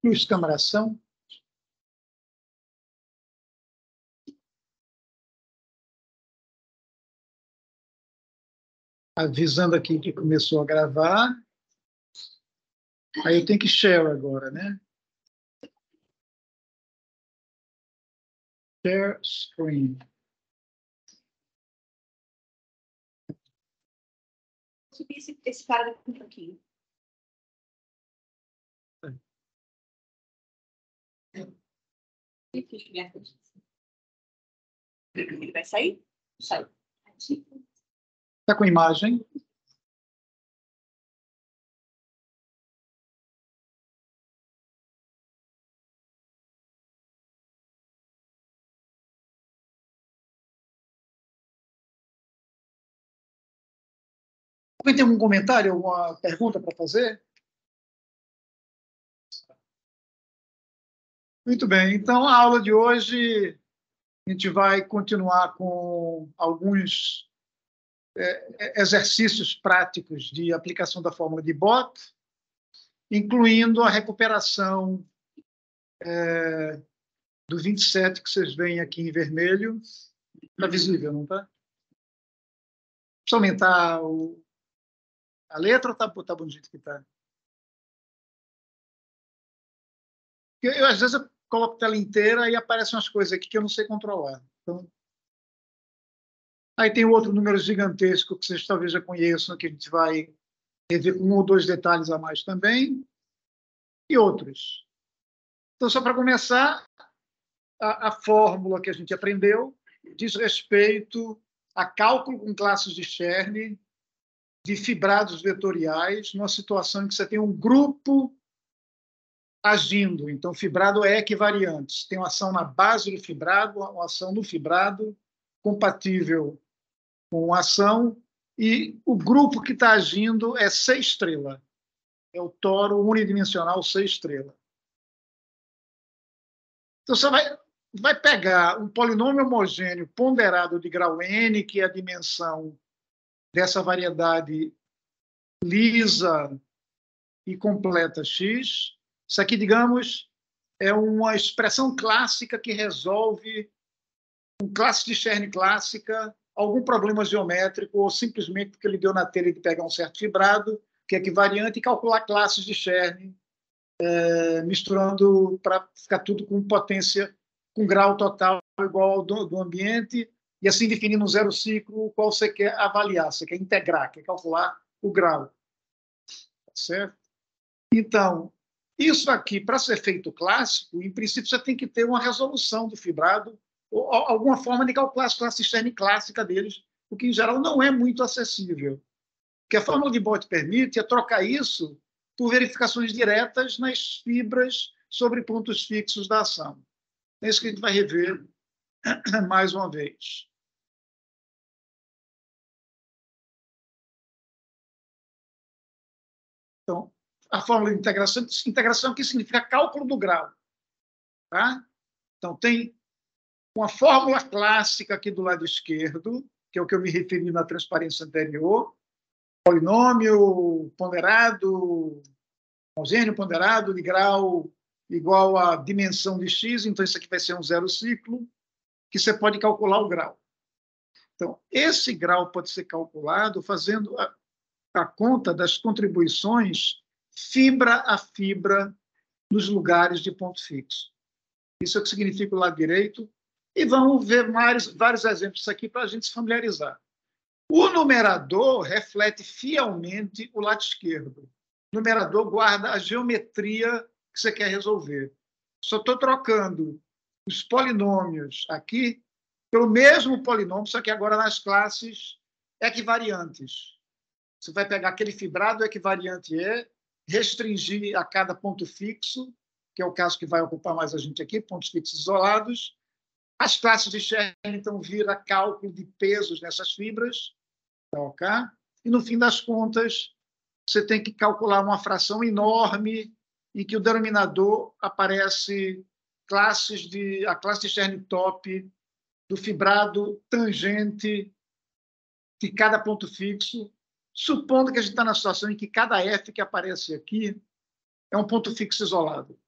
Cruz-camaração. Avisando aqui que começou a gravar. Aí eu tenho que share agora, né? Share screen. Subir esse cara daqui um pouquinho. Ele vai sair? Sai. Está com imagem? Alguém tem algum comentário, alguma pergunta para fazer? Muito bem. Então, a aula de hoje, a gente vai continuar com alguns exercícios práticos de aplicação da fórmula de Bott, incluindo a recuperação do 27, que vocês veem aqui em vermelho. Está visível, não está? Precisa aumentar a letra ou está bom do jeito que está? Às vezes, eu coloco a tela inteira e aparecem umas coisas aqui que eu não sei controlar. Então, aí tem outro número gigantesco que vocês talvez já conheçam, que a gente vai rever com 1 ou 2 detalhes a mais também, e outros. Então, só para começar, a fórmula que a gente aprendeu diz respeito a cálculo com classes de Chern de fibrados vetoriais, numa situação em que você tem um grupo agindo. Então, o fibrado é equivariante. Tem uma ação na base do fibrado, uma ação no fibrado, compatível com a ação, e o grupo que está agindo é C-estrela. É o toro unidimensional C-estrela. Então, você vai pegar um polinômio homogêneo ponderado de grau n, que é a dimensão dessa variedade lisa e completa x. Isso aqui, digamos, é uma expressão clássica que resolve, com classe de Chern clássica, algum problema geométrico, ou simplesmente porque ele deu na telha de pegar um certo fibrado, que é equivariante, e calcular classes de Chern, misturando para ficar tudo com potência, com grau total igual ao do ambiente, e assim definindo um zero ciclo, qual você quer avaliar, você quer integrar, quer calcular o grau. Certo? Então, isso aqui, para ser feito clássico, em princípio, você tem que ter uma resolução do fibrado, ou alguma forma de calcular as classes Chern clássica deles, o que, em geral, não é muito acessível. O que a fórmula de Bott permite é trocar isso por verificações diretas nas fibras sobre pontos fixos da ação. É isso que a gente vai rever mais uma vez. Então, a fórmula de integração que significa cálculo do grau. Tá? Então, tem uma fórmula clássica aqui do lado esquerdo, que é o que eu me referi na transparência anterior, polinômio ponderado, homogêneo ponderado de grau igual à dimensão de x, então isso aqui vai ser um zero ciclo, que você pode calcular o grau. Então, esse grau pode ser calculado fazendo a conta das contribuições fibra a fibra nos lugares de ponto fixo. Isso é o que significa o lado direito. E vamos ver vários exemplos disso aqui para a gente se familiarizar. O numerador reflete fielmente o lado esquerdo. O numerador guarda a geometria que você quer resolver. Só estou trocando os polinômios aqui pelo mesmo polinômio, só que agora nas classes equivariantes. Você vai pegar aquele fibrado equivariante E, restringir a cada ponto fixo, que é o caso que vai ocupar mais a gente aqui, pontos fixos isolados. As classes de Chern, então, vira cálculo de pesos nessas fibras, tá, ok? E, no fim das contas, você tem que calcular uma fração enorme em que o denominador aparece a classe de Chern top do fibrado tangente de cada ponto fixo, supondo que a gente está na situação em que cada F que aparece aqui é um ponto fixo isolado.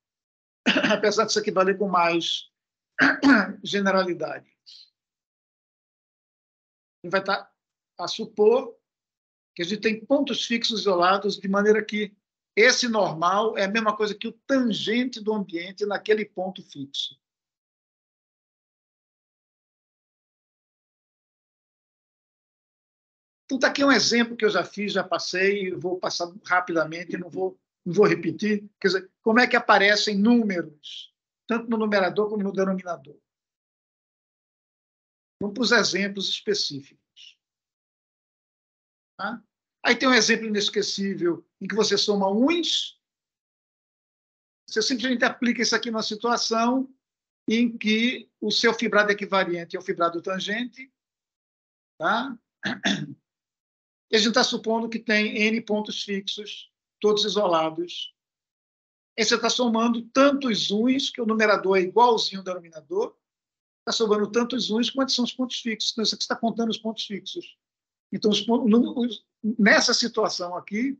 apesar disso aqui valer com mais generalidade. A gente vai estar a supor que a gente tem pontos fixos isolados, de maneira que esse normal é a mesma coisa que o tangente do ambiente naquele ponto fixo. Então, está aqui um exemplo que eu já fiz, já passei, vou passar rapidamente, não vou repetir. Quer dizer, como é que aparecem números, tanto no numerador como no denominador. Vamos para os exemplos específicos. Tá? Aí tem um exemplo inesquecível em que você soma uns, você simplesmente aplica isso aqui numa situação em que o seu fibrado equivariante é o fibrado tangente, tá? E a gente está supondo que tem N pontos fixos, todos isolados. Aí você está somando tantos uns, que o numerador é igualzinho ao denominador, está somando tantos uns quantos são os pontos fixos. Então, isso aqui está contando os pontos fixos. Então, nessa situação aqui,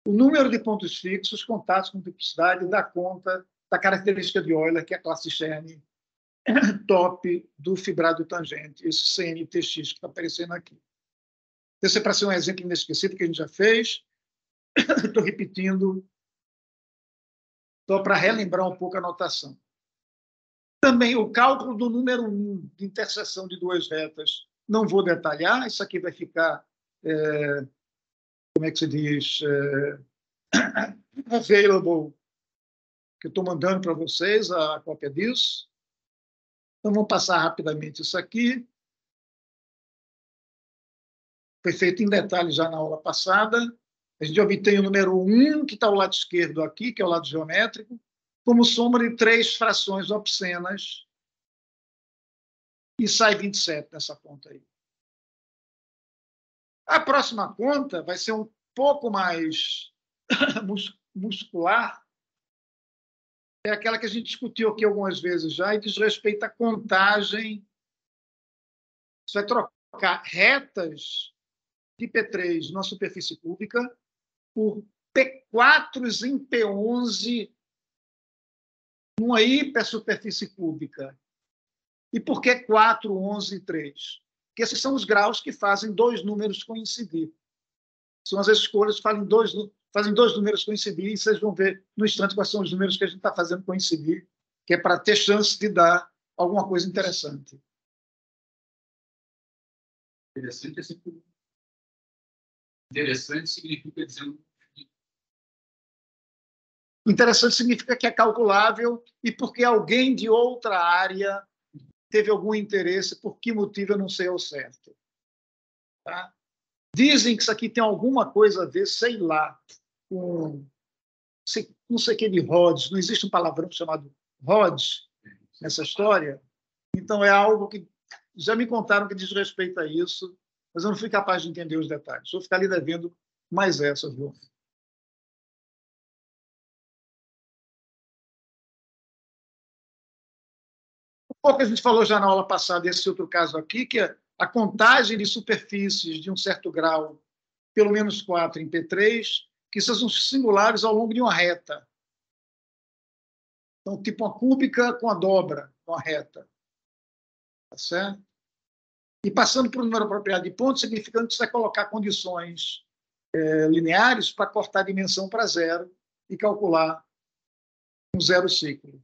o número de pontos fixos contados com multiplicidade dá conta da característica de Euler, que é a classe Chern top do fibrado tangente, esse CNTX que está aparecendo aqui. Esse é para ser um exemplo inesquecível que a gente já fez. Estou repetindo, só para relembrar um pouco a notação. Também o cálculo do número 1 de interseção de duas retas. Não vou detalhar, isso aqui vai ficar, como é que se diz, available, que eu estou mandando para vocês a cópia disso. Então, vamos passar rapidamente isso aqui. Foi feito em detalhe já na aula passada. A gente obtém o número 1, que está ao lado esquerdo aqui, que é o lado geométrico, como soma de 3 frações obscenas, e sai 27 nessa conta aí. A próxima conta vai ser um pouco mais muscular, é aquela que a gente discutiu aqui algumas vezes já, e diz respeito à contagem. Você vai trocar retas de P3 na superfície cúbica por P4 em P11 numa hipersuperfície cúbica. E por que 4, 11 e 3? Porque esses são os graus que fazem dois números coincidir. São as escolhas que fazem dois números coincidir, e vocês vão ver no instante quais são os números que a gente está fazendo coincidir, que é para ter chance de dar alguma coisa interessante. Interessante, assim, interessante significa dizer... Interessante significa que é calculável e porque alguém de outra área teve algum interesse, por que motivo eu não sei ao certo. Tá? Dizem que isso aqui tem alguma coisa a ver, sei lá, com não sei o que de Rhodes, não existe um palavrão chamado Rhodes nessa história, então é algo que já me contaram que diz respeito a isso, mas eu não fui capaz de entender os detalhes. Vou ficar ali devendo mais essa, viu? Um pouco a gente falou já na aula passada, esse outro caso aqui, que é a contagem de superfícies de um certo grau, pelo menos 4 em P3, que são singulares ao longo de uma reta. Então, tipo uma cúbica com a dobra, com a reta. Tá certo? E passando para o número apropriado de pontos, significando que você vai colocar condições lineares para cortar a dimensão para zero e calcular um zero ciclo.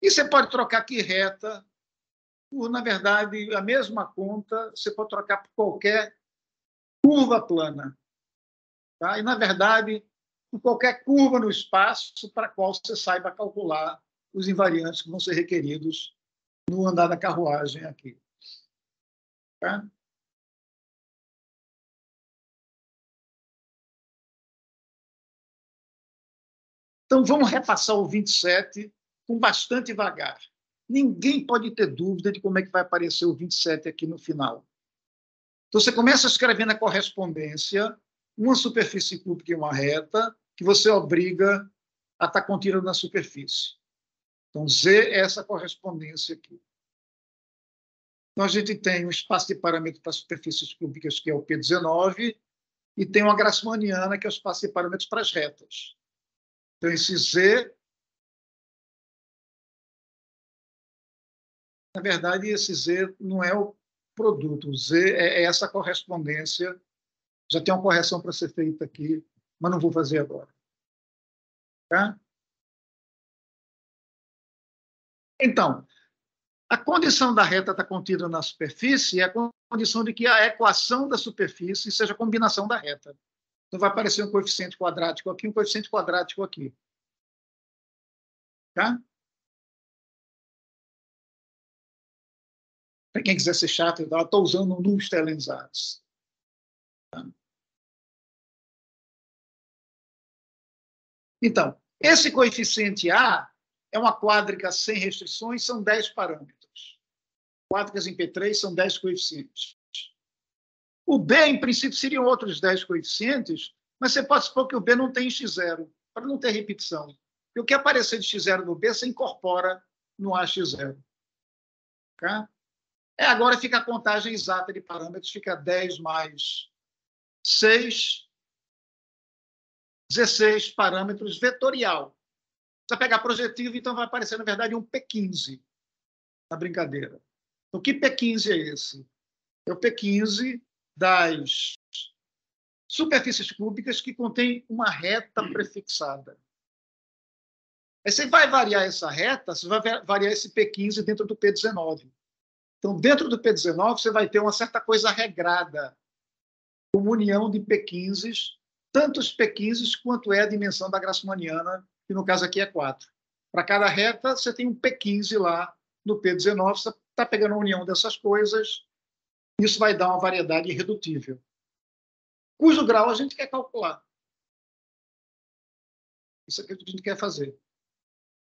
E você pode trocar aqui reta por, na verdade, a mesma conta, você pode trocar por qualquer curva plana. Tá? E, na verdade, por qualquer curva no espaço para a qual você saiba calcular os invariantes que vão ser requeridos no andar da carruagem aqui. Tá? Então, vamos repassar o 27 com bastante vagar. Ninguém pode ter dúvida de como é que vai aparecer o 27 aqui no final. Então, você começa escrevendo a correspondência, uma superfície cúbica e uma reta, que você obriga a estar contida na superfície. Então, Z é essa correspondência aqui. Então, a gente tem um espaço de parâmetro para superfícies cúbicas, que é o P19, e tem uma grassmanniana, que é o espaço de parâmetros para as retas. Então, esse Z, na verdade, esse Z não é o produto. O Z é essa correspondência. Já tem uma correção para ser feita aqui, mas não vou fazer agora. Tá? Então, a condição da reta está contida na superfície é a condição de que a equação da superfície seja a combinação da reta. Então, vai aparecer um coeficiente quadrático aqui, um coeficiente quadrático aqui. Tá? Para quem quiser ser chato, eu estou usando números telenizados. Tá? Então, esse coeficiente A é uma quádrica sem restrições, são 10 parâmetros. Quádricas em P3 são 10 coeficientes. O B, em princípio, seriam outros 10 coeficientes, mas você pode supor que o B não tem x0, para não ter repetição. E o que aparecer de x0 no B, você incorpora no AX0. Tá? Agora fica a contagem exata de parâmetros, fica 10 mais 6, 16 parâmetros vetorial. Você pegar projetivo, então vai aparecer, na verdade, um P15 na brincadeira. Então, que P15 é esse? É o P15 das superfícies cúbicas que contém uma reta prefixada. Aí você vai variar essa reta, você vai variar esse P15 dentro do P19. Então, dentro do P19, você vai ter uma certa coisa regrada, uma união de P15s, tanto os P15s quanto é a dimensão da grassmanniana, que no caso aqui é 4. Para cada reta, você tem um P15 lá no P19, você está pegando a união dessas coisas, isso vai dar uma variedade irredutível, cujo grau a gente quer calcular. Isso é o que a gente quer fazer.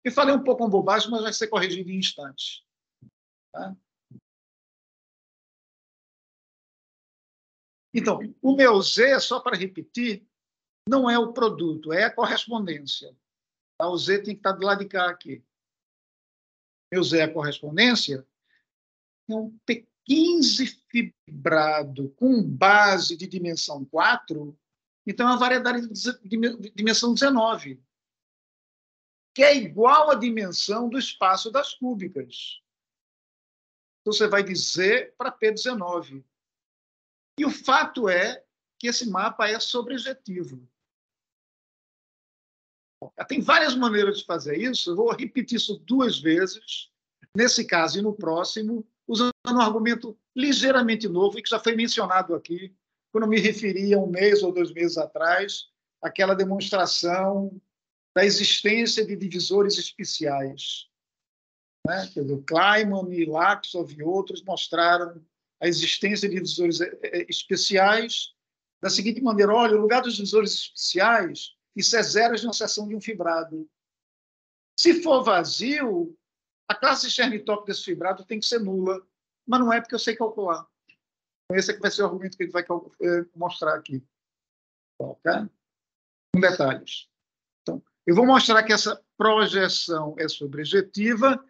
E falei um pouco uma bobagem, mas vai ser corrigido em instantes. Tá? Então, o meu Z, só para repetir, não é o produto, é a correspondência. Tá? O Z tem que estar do lado de cá aqui. Meu Z é a correspondência. É um P15 fibrado com base de dimensão 4, então é uma variedade de dimensão 19, que é igual à dimensão do espaço das cúbicas. Então, você vai dizer para P19. E o fato é que esse mapa é sobrejetivo. Tem várias maneiras de fazer isso, eu vou repetir isso 2 vezes, nesse caso e no próximo, usando um argumento ligeiramente novo e que já foi mencionado aqui, quando me referi a 1 mês ou 2 meses atrás, aquela demonstração da existência de divisores especiais. Né? O Kleiman e Laxov e outros mostraram a existência de divisores especiais da seguinte maneira: olha, o lugar dos divisores especiais, isso é zero na seção de um fibrado. Se for vazio, a classe Cherny-Top desse fibrado tem que ser nula, mas não é porque eu sei calcular. Então, esse é que vai ser o argumento que a gente vai mostrar aqui. Ok? Com detalhes. Então, eu vou mostrar que essa projeção é sobrejetiva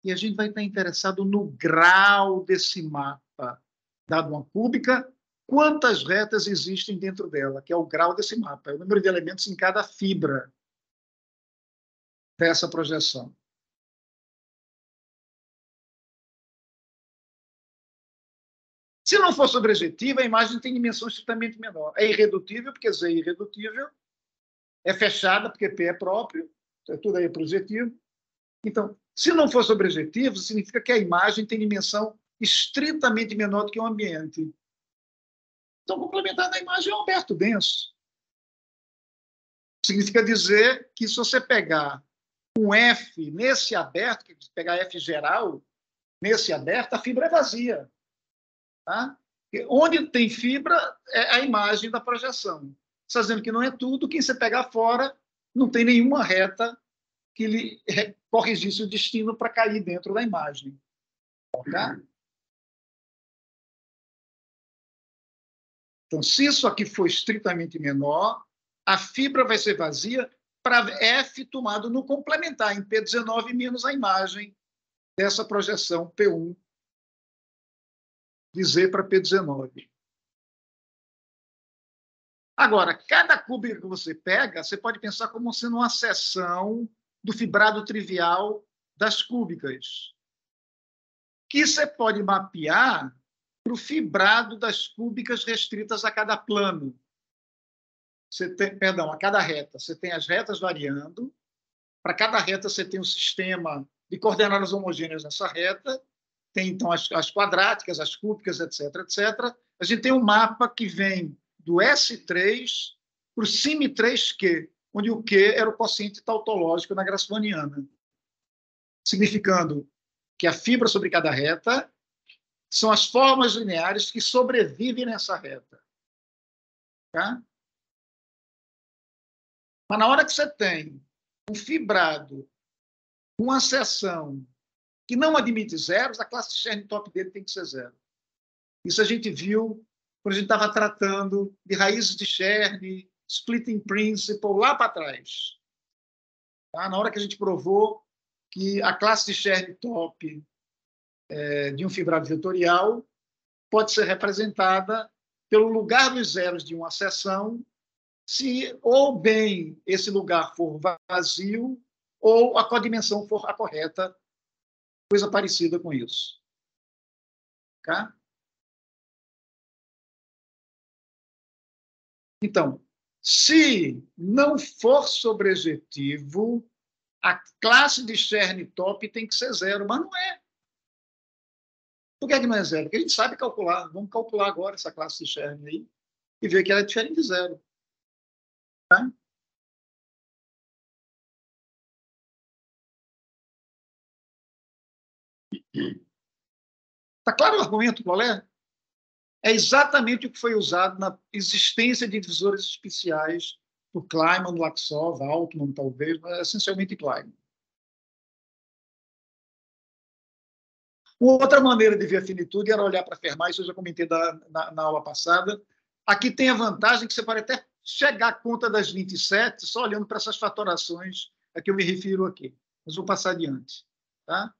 e a gente vai estar interessado no grau desse mapa. Dado uma cúbica, quantas retas existem dentro dela, que é o grau desse mapa, é o número de elementos em cada fibra dessa projeção. Se não for sobrejetiva, a imagem tem dimensão estritamente menor. É irredutível, porque Z é irredutível. É fechada, porque P é próprio. Tudo aí é projetivo. Então, se não for sobrejetivo, significa que a imagem tem dimensão estritamente menor do que o ambiente. Então, complementar da imagem é um aberto denso. Significa dizer que se você pegar um F nesse aberto, que pegar F geral, nesse aberto, a fibra é vazia. Tá? Onde tem fibra é a imagem da projeção. Está dizendo que não é tudo, quem você pegar fora não tem nenhuma reta que lhe corrigisse o destino para cair dentro da imagem. Tá? Então, se isso aqui for estritamente menor, a fibra vai ser vazia para F tomado no complementar, em P19 menos a imagem dessa projeção P1 de Z para P19. Agora, cada cúbica que você pega, você pode pensar como sendo uma seção do fibrado trivial das cúbicas, que você pode mapear para o fibrado das cúbicas restritas a cada plano. A cada reta. Você tem as retas variando. Para cada reta, você tem um sistema de coordenadas homogêneas nessa reta. Tem, então, as quadráticas, as cúbicas, etc., etc. A gente tem um mapa que vem do S3 para o Sim3Q, onde o Q era o quociente tautológico na grassmanniana, significando que a fibra sobre cada reta são as formas lineares que sobrevivem nessa reta. Tá? Mas na hora que você tem um fibrado, uma seção que não admite zeros, a classe de Chern top dele tem que ser zero. Isso a gente viu quando a gente estava tratando de raízes de Chern, splitting principle, lá para trás. Tá? Na hora que a gente provou que a classe de Chern top de um fibrado vetorial pode ser representada pelo lugar dos zeros de uma seção, se ou bem esse lugar for vazio ou a codimensão for a correta, coisa parecida com isso. Tá? Então, se não for sobrejetivo, a classe de Chern top tem que ser zero, mas não é. Por que não é zero? Porque a gente sabe calcular. Vamos calcular agora essa classe de Chern aí e ver que ela é diferente de zero. Tá? Está claro o argumento, qual é? É exatamente o que foi usado na existência de divisores especiais por Kleiman, Laxov, Altman, talvez, mas essencialmente Kleiman. Outra maneira de ver a finitude era olhar para Fermat, isso eu já comentei na aula passada. Aqui tem a vantagem que você pode até chegar à conta das 27 só olhando para essas fatorações a que eu me refiro aqui. Mas vou passar adiante. Tá?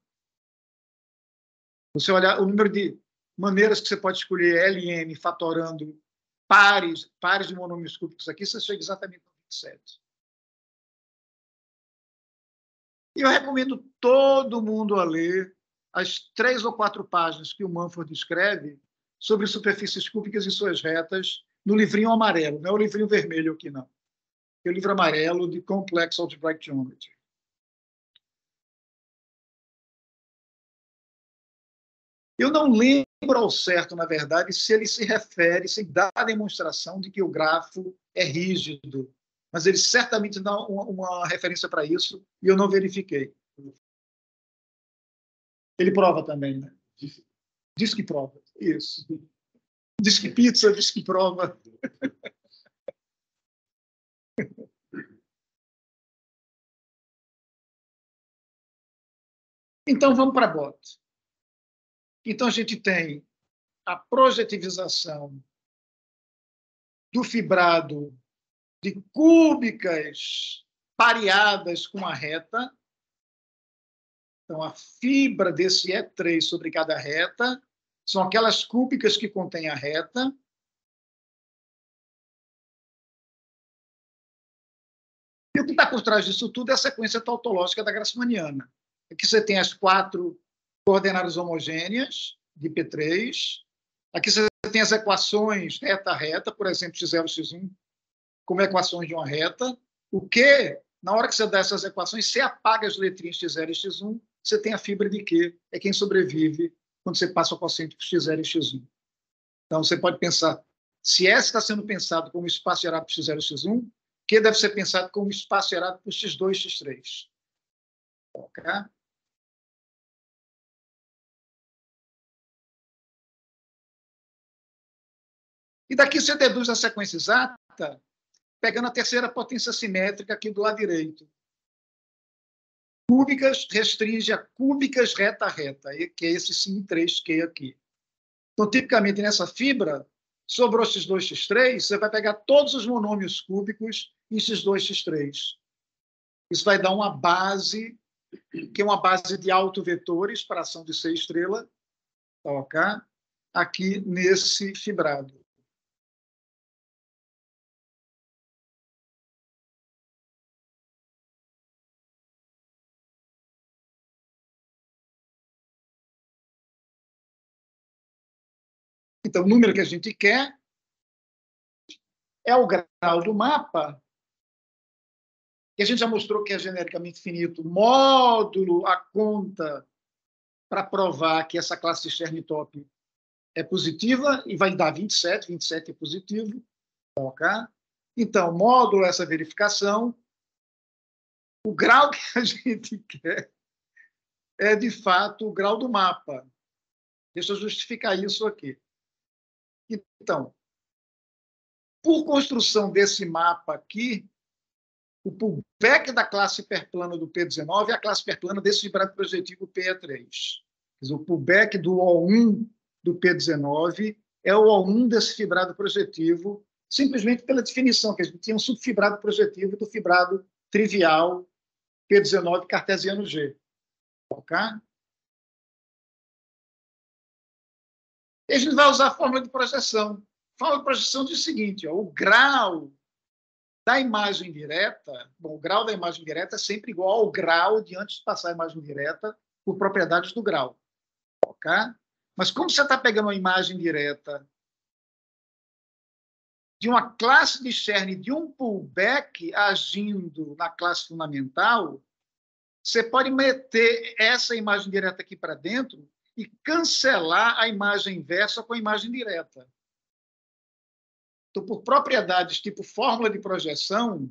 Você olhar o número de maneiras que você pode escolher L e M fatorando pares de monômios cúbicos aqui, você chega exatamente a 27. E eu recomendo todo mundo a ler as 3 ou 4 páginas que o Mumford escreve sobre superfícies cúbicas e suas retas no livrinho amarelo, não é o livrinho vermelho aqui, não. É o livro amarelo de Complex Algebraic Geometry. Eu não lembro ao certo, na verdade, se ele se refere, se dá a demonstração de que o grafo é rígido, mas ele certamente dá uma referência para isso e eu não verifiquei. Ele prova também, né? Diz que prova. Isso. Diz que pizza, diz que prova. Então, vamos para a BOT. Então, a gente tem a projetivização do fibrado de cúbicas pareadas com a reta. Então, a fibra desse E3 sobre cada reta são aquelas cúbicas que contêm a reta. E o que está por trás disso tudo é a sequência tautológica da grassmanniana. Aqui você tem as 4 coordenadas homogêneas de P3. Aqui você tem as equações reta a reta, por exemplo, x0, x1, como equações de uma reta. O que, na hora que você dá essas equações, você apaga as letrinhas x0 e x1, você tem a fibra de Q, é quem sobrevive quando você passa o quociente por x0 e x1. Então, você pode pensar, se S está sendo pensado como espaço gerado por x0 e x1, Q deve ser pensado como espaço gerado por x2 e x3. Ok? E daqui você deduz a sequência exata, pegando a terceira potência simétrica aqui do lado direito. Cúbicas restringe a cúbicas reta a reta, que é esse Sim3Q aqui. Então, tipicamente, nessa fibra, sobrou x2, x3, você vai pegar todos os monômios cúbicos em x2, x3. Isso vai dar uma base, que é uma base de autovetores para ação de C estrela, ok? Aqui nesse fibrado. Então, o número que a gente quer é o grau do mapa, que a gente já mostrou que é genericamente finito, módulo a conta para provar que essa classe de Chern top é positiva, e vai dar 27, 27 é positivo. Okay? Então, módulo essa verificação, o grau que a gente quer é, de fato, o grau do mapa. Deixa eu justificar isso aqui. Então, por construção desse mapa aqui, o pullback da classe hiperplana do P19 é a classe hiperplana desse fibrado projetivo PE3. Quer dizer, o pullback do O1 do P19 é o O1 desse fibrado projetivo, simplesmente pela definição, que a gente tinha um subfibrado projetivo do fibrado trivial P19 cartesiano G. Ok? E a gente vai usar a fórmula de projeção. A fórmula de projeção diz o seguinte, ó, o grau da imagem direta, bom, o grau da imagem direta é sempre igual ao grau de antes de passar a imagem direta por propriedades do grau. Ok? Mas como você está pegando uma imagem direta de uma classe de Chern de um pullback agindo na classe fundamental, você pode meter essa imagem direta aqui para dentro e cancelar a imagem inversa com a imagem direta. Então, por propriedades tipo fórmula de projeção,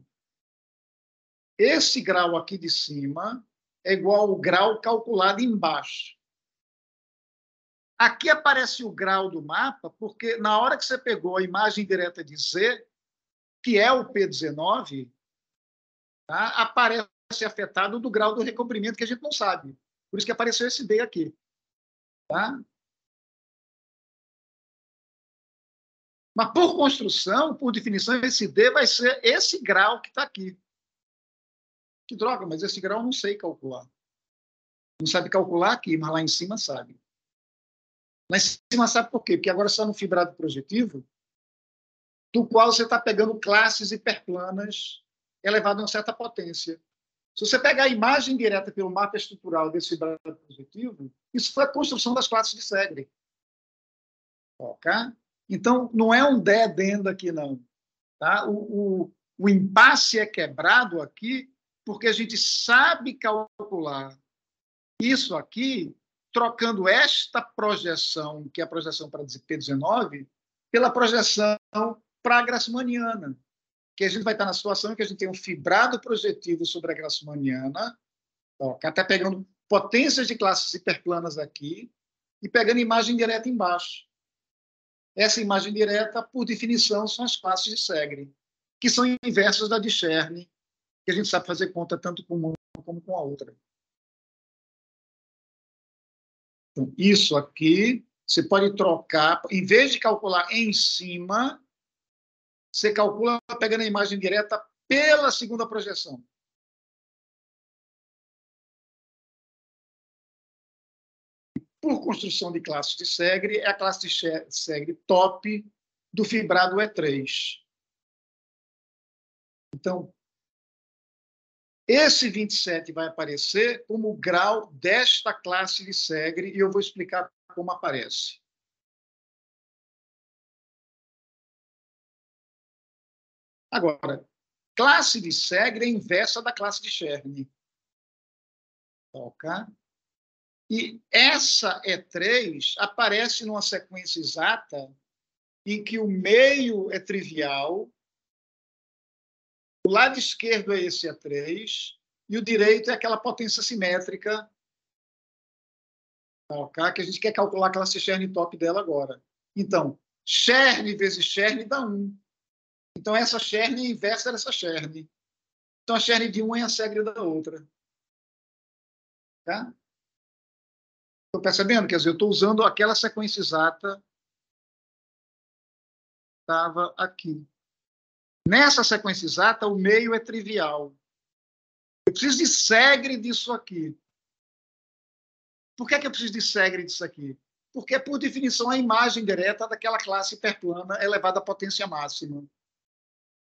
esse grau aqui de cima é igual ao grau calculado embaixo. Aqui aparece o grau do mapa, porque na hora que você pegou a imagem direta de Z, que é o P19, tá, aparece afetado do grau do recobrimento, que a gente não sabe. Por isso que apareceu esse D aqui. Tá? Mas, por construção, por definição, esse D vai ser esse grau que está aqui. Que droga, mas esse grau eu não sei calcular. Não sabe calcular aqui, mas lá em cima sabe. Lá em cima sabe por quê? Porque agora está no fibrado projetivo, do qual você está pegando classes hiperplanas elevadas a uma certa potência. Se você pegar a imagem direta pelo mapa estrutural desse fibrado projetivo, isso foi a construção das classes de Segre. Ok? Então, não é um dedendo aqui, não. Tá? O impasse é quebrado aqui porque a gente sabe calcular isso aqui trocando esta projeção, que é a projeção para P19, pela projeção para a grassmanniana, que a gente vai estar na situação em que a gente tem um fibrado projetivo sobre a grassmanniana, até pegando potências de classes hiperplanas aqui e pegando imagem direta embaixo. Essa imagem direta, por definição, são as classes de Segre, que são inversas da de Chern, que a gente sabe fazer conta tanto com uma como com a outra. Então, isso aqui, você pode trocar, em vez de calcular em cima, você calcula pegando a imagem direta pela segunda projeção. Por construção de classes de Segre, é a classe de Segre top do fibrado E3. Então, esse 27 vai aparecer como o grau desta classe de Segre, e eu vou explicar como aparece. Agora, classe de Segre é inversa da classe de Chern. Ok? E essa E3 aparece numa sequência exata em que o meio é trivial, o lado esquerdo é esse E3 e o direito é aquela potência simétrica, okay, que a gente quer calcular a classe Chern top dela agora. Então, Chern vezes Chern dá 1. Então, essa Chern é inversa dessa Chern. Então, a Chern de 1 é a Segre da outra. Tá? Estou percebendo? Quer dizer, eu estou usando aquela sequência exata que estava aqui. Nessa sequência exata, o meio é trivial. Eu preciso de Segre disso aqui. Por que eu preciso de Segre disso aqui? Porque, por definição, a imagem direta daquela classe hiperplana elevada à potência máxima.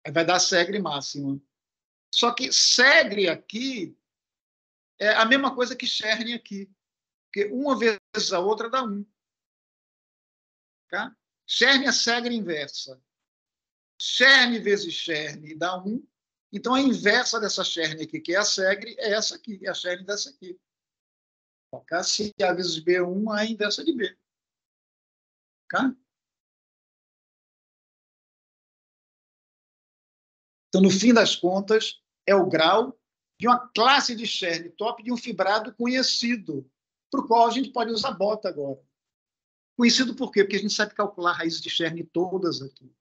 Aí vai dar Segre máxima. Só que Segre aqui é a mesma coisa que Chern aqui. Porque uma vezes a outra dá 1. Tá? Cherne é Segre inversa. Cherne vezes Cherne dá 1. Então, a inversa dessa Cherne aqui, que é a Segre, é essa aqui, é a Cherne dessa aqui. Okay? Se A vezes B é 1, A é a inversa de B. Okay? Então, no fim das contas, é o grau de uma classe de Cherne top de um fibrado conhecido, para o qual a gente pode usar bota agora. Conhecido por quê? Porque a gente sabe calcular raízes de Cherne todas aqui.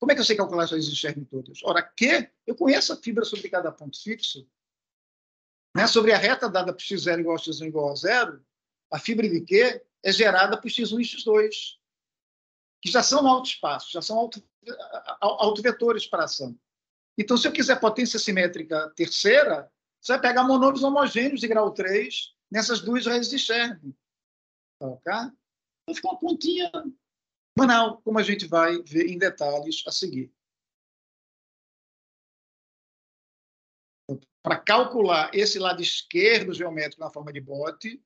Como é que eu sei calcular as raízes de Cherne todas? Ora, que eu conheço a fibra sobre cada ponto fixo. Né? Sobre a reta dada por x0 igual a x1 igual a 0, a fibra de Q é gerada por x1 e x2, que já são autoespaços, já são autovetores para a ação. Então, se eu quiser potência simétrica terceira, você vai pegar monômios homogêneos de grau 3 nessas duas raízes de Cherne. Okay? Então, fica uma pontinha banal, como a gente vai ver em detalhes a seguir. Para calcular esse lado esquerdo geométrico na forma de bote,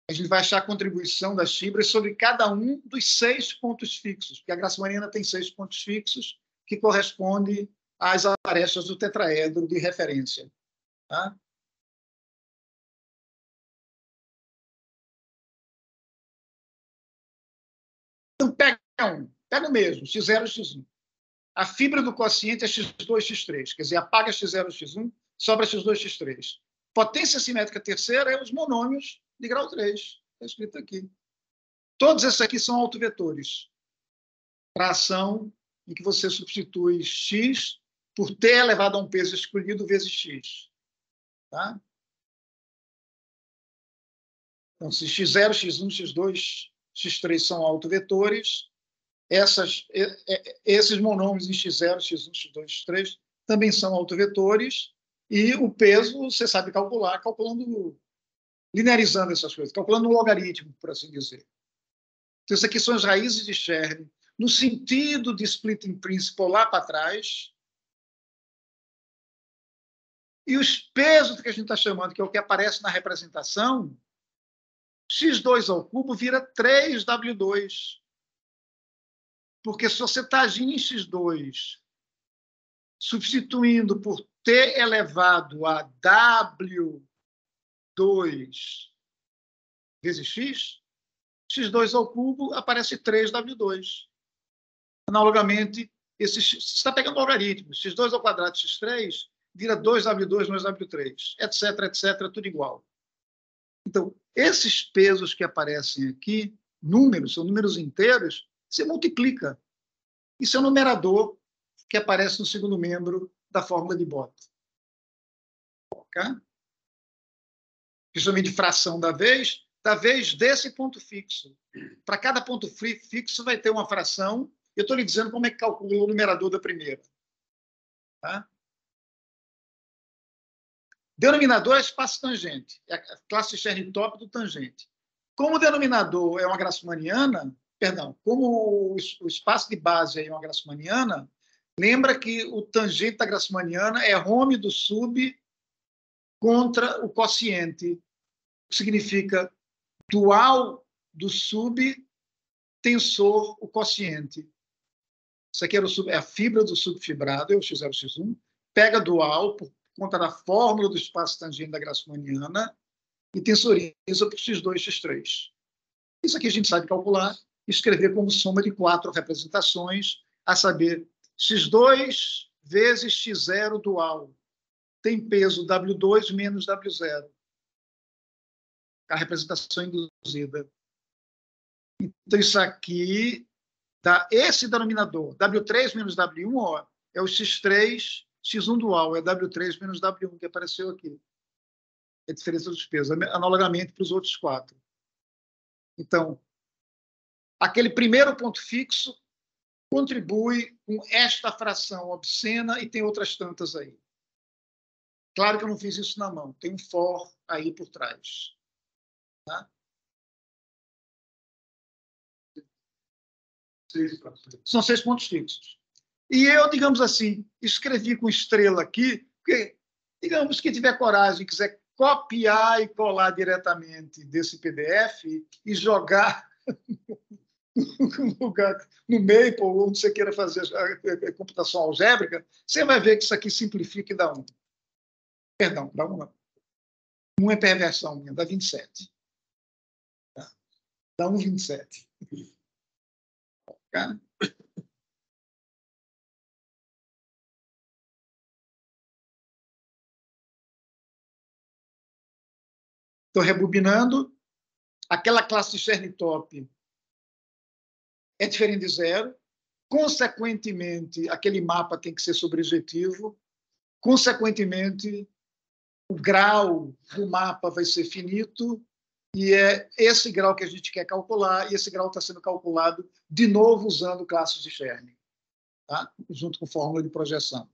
a gente vai achar a contribuição das fibras sobre cada um dos 6 pontos fixos, porque a grassmanniana tem 6 pontos fixos, que corresponde às arestas do tetraedro de referência. Tá? Então, pega o mesmo, x0 e x1. A fibra do quociente é x2, x3, quer dizer, apaga x0 e x1, sobra x2, x3. Potência simétrica terceira é os monômios de grau 3. Está escrito aqui. Todos esses aqui são autovetores para a ação em que você substitui x por t elevado a um peso escolhido vezes x. Tá? Então, se x0, x1, x2, x3 são autovetores, esses monômios em x0, x1, x2, x3 também são autovetores, e o peso você sabe calcular, linearizando essas coisas, calculando um logaritmo, por assim dizer. Então, isso aqui são as raízes de Cherne, no sentido de splitting principle lá para trás, e os pesos que a gente está chamando, que é o que aparece na representação, x2 ao cubo vira 3w2. Porque se você está agindo em x2, substituindo por t elevado a w2 vezes x, x2 ao cubo aparece 3w2. Analogamente, você está pegando logaritmos. x2 ao quadrado x3 vira 2w2 mais w3, etc., etc., tudo igual. Então, esses pesos que aparecem aqui, são números inteiros, você multiplica. Isso é o numerador que aparece no segundo membro da fórmula de Bott. Ok? Principalmente de fração da vez desse ponto fixo. Para cada ponto fixo vai ter uma fração. Eu estou lhe dizendo como é que calcula o numerador da primeira. Tá? Denominador é espaço tangente. É a classe Cherne top do tangente. Como o denominador é uma grassmanniana, como o espaço de base é uma grassmanniana, lembra que o tangente da grassmanniana é home do sub contra o quociente, que significa dual do sub tensor o quociente. Isso aqui é a fibra do subfibrado, é o x0, x1, pega dual por conta da fórmula do espaço tangente da grassmanniana e tensoriza por x2, x3. Isso aqui a gente sabe calcular e escrever como soma de 4 representações, a saber, x2 vezes x0 dual tem peso W2 menos W0. A representação induzida. Então, isso aqui dá esse denominador. W3 menos W1 ó, é o x3, x1 dual, é W3 menos W1, que apareceu aqui. É a diferença dos pesos, analogamente para os outros 4. Então, aquele primeiro ponto fixo contribui com esta fração obscena e tem outras tantas aí. Claro que eu não fiz isso na mão, tem um for aí por trás. Tá? São 6 pontos fixos. E eu, digamos assim, escrevi com estrela aqui, porque, digamos, quem tiver coragem e quiser copiar e colar diretamente desse PDF e jogar no Maple, ou onde você queira fazer a computação algébrica, você vai ver que isso aqui simplifica e dá 1. Perdão, dá 1 não. 1 é perversão minha, dá 27. Tá? Dá 1,27. Tá? Estou rebobinando. Aquela classe de Cherny-Top é diferente de 0. Consequentemente, aquele mapa tem que ser sobrejetivo. Consequentemente, o grau do mapa vai ser finito. E é esse grau que a gente quer calcular. E esse grau está sendo calculado, de novo, usando classes de Cherny, tá? Junto com fórmula de projeção.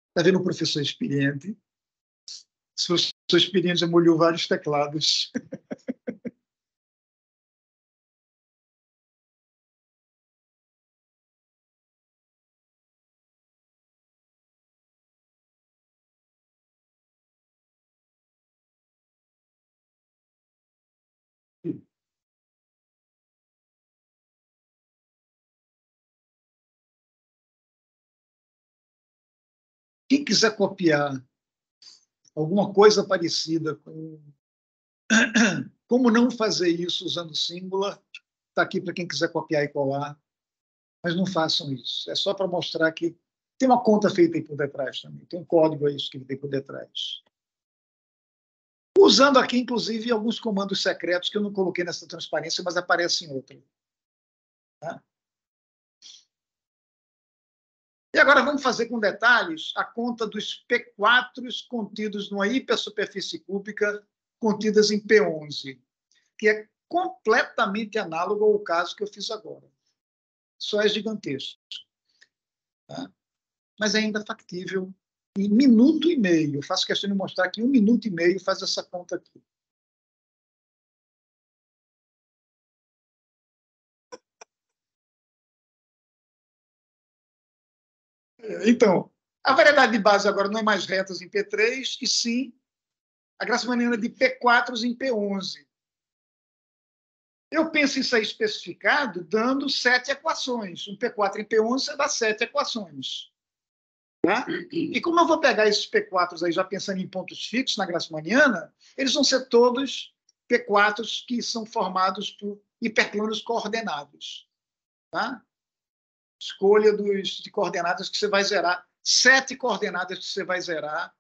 Está vendo o professor experiente? O professor experiente já molhou vários teclados. Quem quiser copiar alguma coisa parecida com como não fazer isso usando Singular, está aqui para quem quiser copiar e colar, mas não façam isso. É só para mostrar que tem uma conta feita aí por detrás também, tem um código aí escrito aí por detrás. Usando aqui, inclusive, alguns comandos secretos que eu não coloquei nessa transparência, mas aparecem em outra. Tá? E agora vamos fazer com detalhes a conta dos P4s contidos numa hipersuperfície cúbica contidas em P11, que é completamente análogo ao caso que eu fiz agora. Só é gigantesco. Tá? Mas é ainda factível. Em 1 minuto e meio, eu faço questão de mostrar que em 1 minuto e meio faz essa conta aqui. Então, a variedade de base agora não é mais retas em P3, e sim a graçamaniana de P4s em P11. Eu penso em sair especificado dando 7 equações. Um P4 em P11 você dá 7 equações. Tá? E como eu vou pegar esses P4s aí já pensando em pontos fixos na graçamaniana, eles vão ser todos P4s que são formados por hiperplanos coordenados. Tá? Escolha de coordenadas que você vai zerar. 7 coordenadas que você vai zerar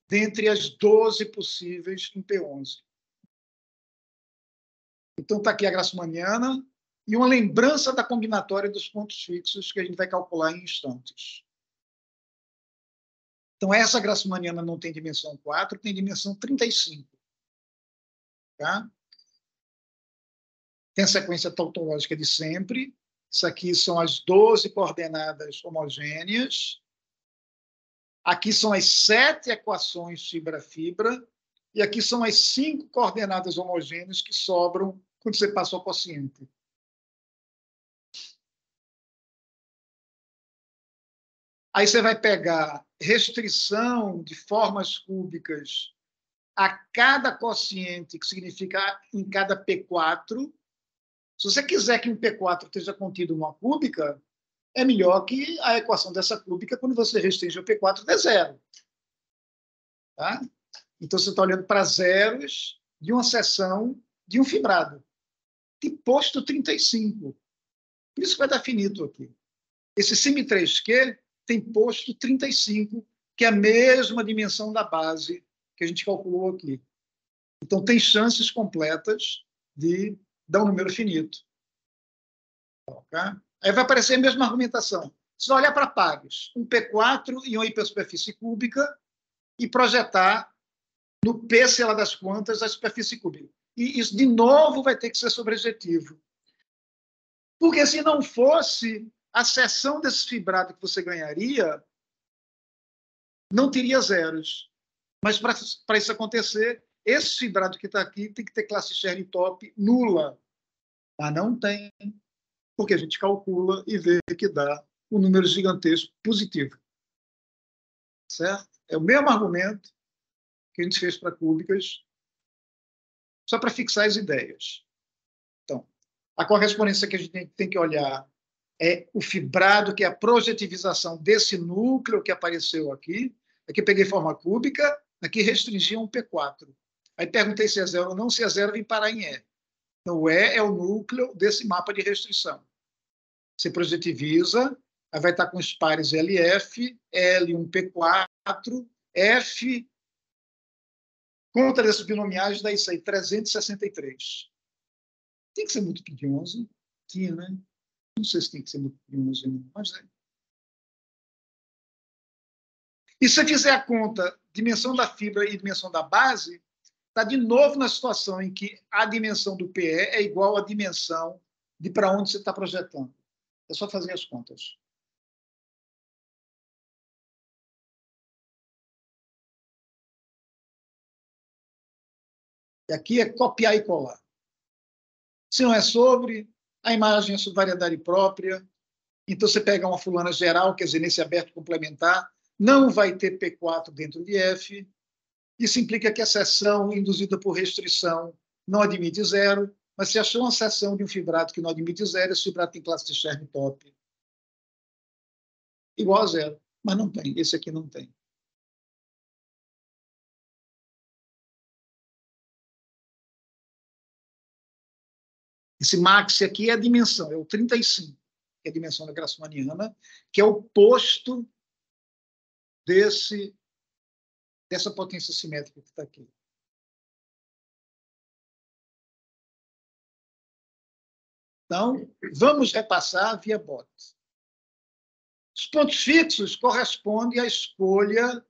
dentre as 12 possíveis em P11. Então, está aqui a graçamaniana e uma lembrança da combinatória dos pontos fixos que a gente vai calcular em instantes. Então, essa graçamaniana não tem dimensão 4, tem dimensão 35. Tá? Tem a sequência tautológica de sempre. Isso aqui são as 12 coordenadas homogêneas. Aqui são as 7 equações fibra a fibra. E aqui são as 5 coordenadas homogêneas que sobram quando você passa o quociente. Aí você vai pegar restrição de formas cúbicas a cada quociente, que significa em cada P4. Se você quiser que um P4 esteja contido numa cúbica, é melhor que a equação dessa cúbica, quando você restringe o P4, dê 0. Tá? Então, você está olhando para zeros de uma seção de um fibrado, de posto 35. Por isso que vai dar finito aqui. Esse Sim3Q tem posto 35, que é a mesma dimensão da base que a gente calculou aqui. Então, tem chances completas de dar um número finito. Okay? Aí vai aparecer a mesma argumentação. Você vai olhar para pares, um P4 e uma hipersuperfície cúbica, e projetar no P, sei lá das quantas, a superfície cúbica. E isso, de novo, vai ter que ser sobrejetivo. Porque se não fosse, a seção desse fibrado que você ganharia não teria zeros. Mas, para isso acontecer, esse fibrado que está aqui tem que ter classe Cherny-Top nula. Mas não tem, porque a gente calcula e vê que dá um número gigantesco positivo. Certo? É o mesmo argumento que a gente fez para cúbicas, só para fixar as ideias. Então, a correspondência que a gente tem que olhar é o fibrado, que é a projetivização desse núcleo que apareceu aqui. Aqui peguei forma cúbica, aqui restringi um P4. Aí perguntei se é zero ou não, se é zero, vem parar em E. Então, o E é o núcleo desse mapa de restrição. Você projetiviza, aí vai estar com os pares LF, L1P4, F, conta desses binomiais, dá isso aí, 363. Tem que ser múltiplo de 11? Tinha, né? Não sei se tem que ser múltiplo de 11, não, mas é. E se você fizer a conta, dimensão da fibra e dimensão da base, está de novo na situação em que a dimensão do PE é igual à dimensão de para onde você está projetando. É só fazer as contas. E aqui é copiar e colar. Se não é sobre, a imagem é sobre variedade própria. Então, você pega uma fulana geral, quer dizer, nesse aberto complementar, não vai ter P4 dentro de F. Isso implica que a seção induzida por restrição não admite zero, mas se achou uma seção de um fibrado que não admite zero, esse fibrado tem classe de Scherm top igual a zero, mas não tem. Esse aqui não tem. Esse maxi aqui é a dimensão, é o 35, que é a dimensão da grassmanniana, que é o posto dessa potência simétrica que está aqui. Então, vamos repassar via bot. Os pontos fixos correspondem à escolha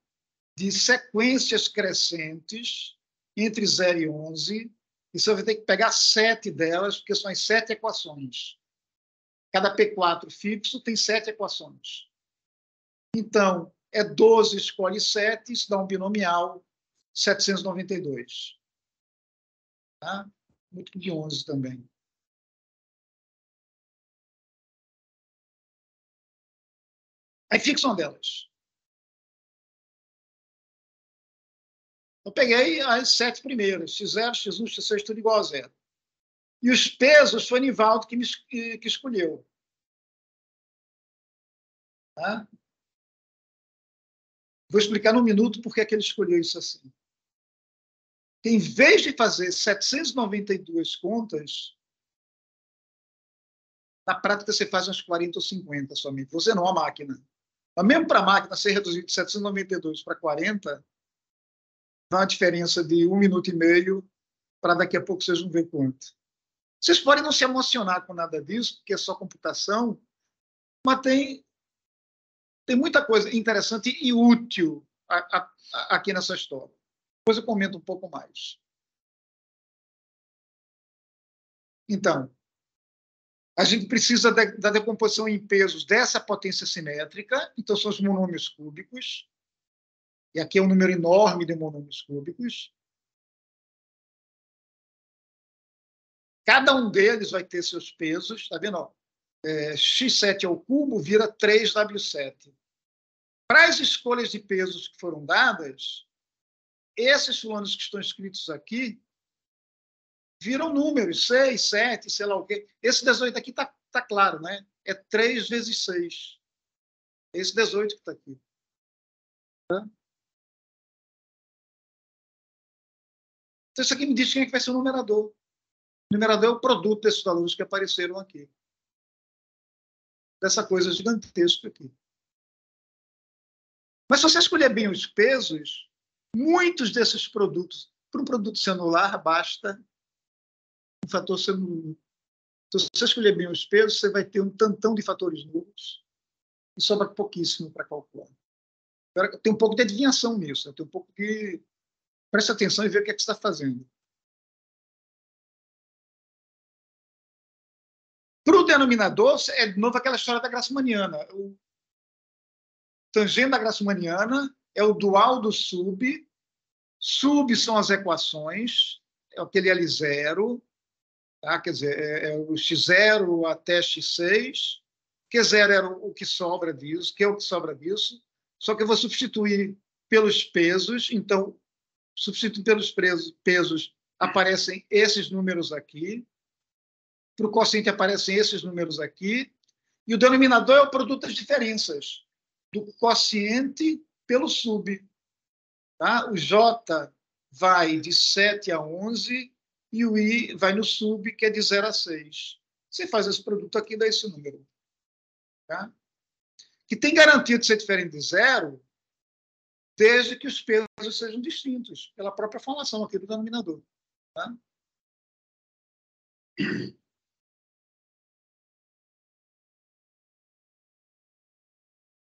de sequências crescentes entre 0 e 11, e você vai ter que pegar 7 delas, porque são as 7 equações. Cada P4 fixo tem 7 equações. Então, é 12, escolhe 7, isso dá um binomial 792. Tá? Múltiplo de 11 também. Aí fixa uma delas. Eu peguei as 7 primeiras, x0, x1, x6, tudo igual a zero. E os pesos foi Nivaldo que escolheu. Tá? Vou explicar num minuto por que ele escolheu isso assim. Em vez de fazer 792 contas, na prática você faz umas 40 ou 50 somente. Você não, a máquina. Mas mesmo para a máquina ser reduzido de 792 para 40, dá uma diferença de 1 minuto e meio para daqui a pouco vocês vão ver quanto. Vocês podem não se emocionar com nada disso, porque é só computação, mas tem muita coisa interessante e útil aqui nessa história. Depois eu comento um pouco mais. Então, a gente precisa da decomposição em pesos dessa potência simétrica, então são os monômios cúbicos, e aqui é um número enorme de monômios cúbicos. Cada um deles vai ter seus pesos, tá vendo? X7 ao cubo vira 3W7. Para as escolhas de pesos que foram dadas, esses fulanos que estão escritos aqui viram números, 6, 7, sei lá o quê. Esse 18 aqui está claro, né? É 3 vezes 6. Esse 18 que está aqui. Tá? Então, isso aqui me diz quem é que vai ser o numerador. O numerador é o produto desses valores que apareceram aqui. Dessa coisa gigantesca aqui. Mas se você escolher bem os pesos, muitos desses produtos, para um produto celular, basta um fator ser nulo. Então, se você escolher bem os pesos, você vai ter um tantão de fatores nulos e sobra pouquíssimo para calcular. Tem um pouco de adivinhação nisso, tem um pouco de... Preste atenção e vê o que é que você está fazendo. Para o denominador, é de novo aquela história da grassmanniana. O tangente da grassmanniana é o dual do sub. Sub são as equações, é aquele L0, tá? Quer dizer, é o x0 até x6. Q0 era o que sobra disso, que é o que sobra disso. só que eu vou substituir pelos pesos. Então, substituir pelos pesos, aparecem esses números aqui. Para o quociente aparecem esses números aqui. E o denominador é o produto das diferenças do quociente pelo sub. Tá? O J vai de 7 a 11 e o I vai no sub, que é de 0 a 6. Você faz esse produto aqui, dá esse número. Tá? Que tem garantia de ser diferente de zero, desde que os pesos sejam distintos, pela própria formulação aqui do denominador. Tá?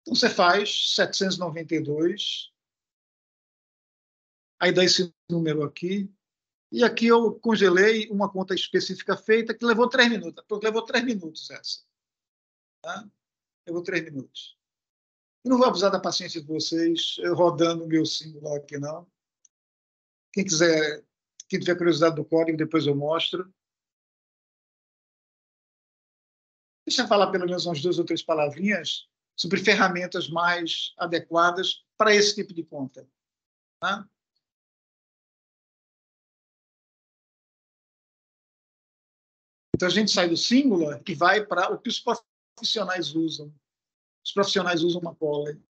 Então, você faz 792, aí dá esse número aqui, e aqui eu congelei uma conta específica feita que levou 3 minutos. Levou 3 minutos essa. Tá? Levou 3 minutos. Eu não vou abusar da paciência de vocês, eu rodando o meu símbolo aqui, não. Quem tiver curiosidade do código, depois eu mostro. Deixa eu falar pelo menos umas 2 ou 3 palavrinhas sobre ferramentas mais adequadas para esse tipo de conta. Tá? Então, a gente sai do Singular e vai para o que os profissionais usam. Os profissionais usam Macaulay.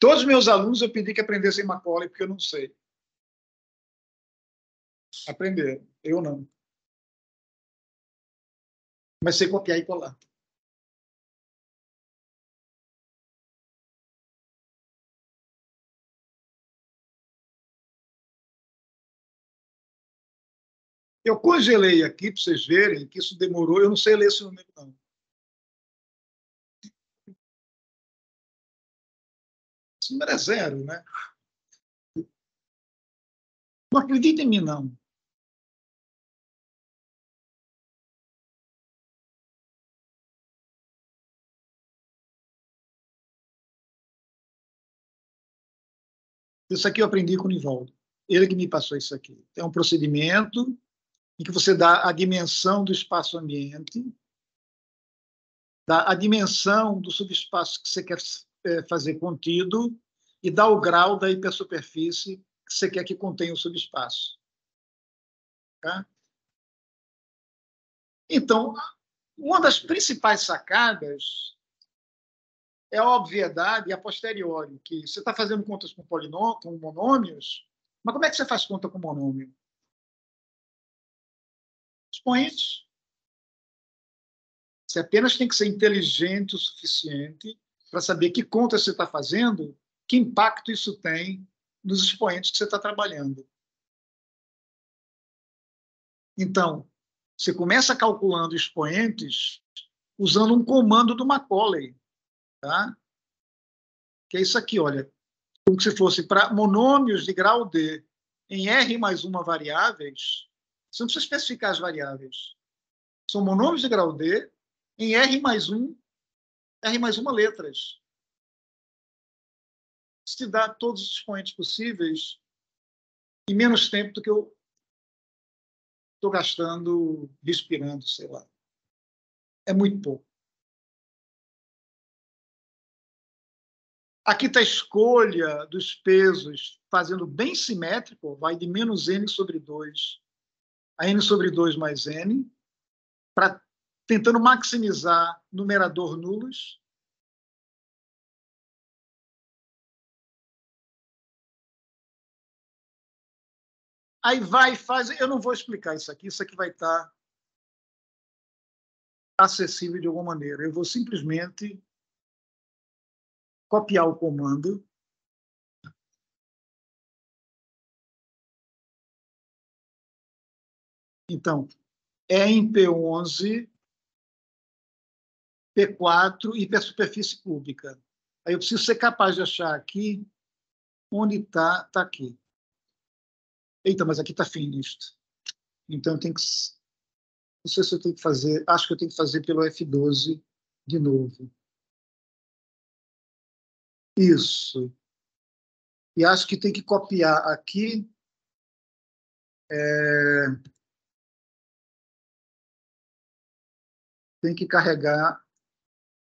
Todos os meus alunos eu pedi que aprendessem Macaulay, porque eu não sei. Aprenderam, eu não. Mas sei copiar e colar. Eu congelei aqui para vocês verem que isso demorou. Eu não sei ler esse número, não. Esse número é 0, né? Não acredita em mim, não. Isso aqui eu aprendi com o Nivaldo. Ele que me passou isso aqui. É um procedimento em que você dá a dimensão do espaço-ambiente, dá a dimensão do subespaço que você quer fazer contido e dá o grau da hipersuperfície que você quer que contenha o subespaço. Tá? Então, uma das principais sacadas é a obviedade a posteriori, que você está fazendo contas com monômios, mas como é que você faz conta com monômio? Expoentes. Você apenas tem que ser inteligente o suficiente para saber que conta você está fazendo, que impacto isso tem nos expoentes que você está trabalhando. Então, você começa calculando expoentes usando um comando do Macaulay, tá? Que é isso aqui, olha. Como se fosse para monômios de grau D em R mais uma variáveis, você não precisa especificar as variáveis. São monômios de grau D em R mais uma letras. Isso te dá todos os expoentes possíveis em menos tempo do que eu estou gastando respirando, sei lá. É muito pouco. Aqui está a escolha dos pesos, fazendo bem simétrico, vai de menos n sobre 2 a n sobre 2 mais n, tentando maximizar numerador nulos. Aí vai e faz... Eu não vou explicar isso aqui vai estar acessível de alguma maneira. Eu vou simplesmente copiar o comando. Então, é em P11, P4 e hipersuperfície cúbica. Aí eu preciso ser capaz de achar aqui onde está aqui. Eita, mas aqui está finished. Então, tem que... Não sei se eu tenho que fazer... Acho que eu tenho que fazer pelo F12 de novo. Isso. E acho que tem que copiar aqui... Tem que carregar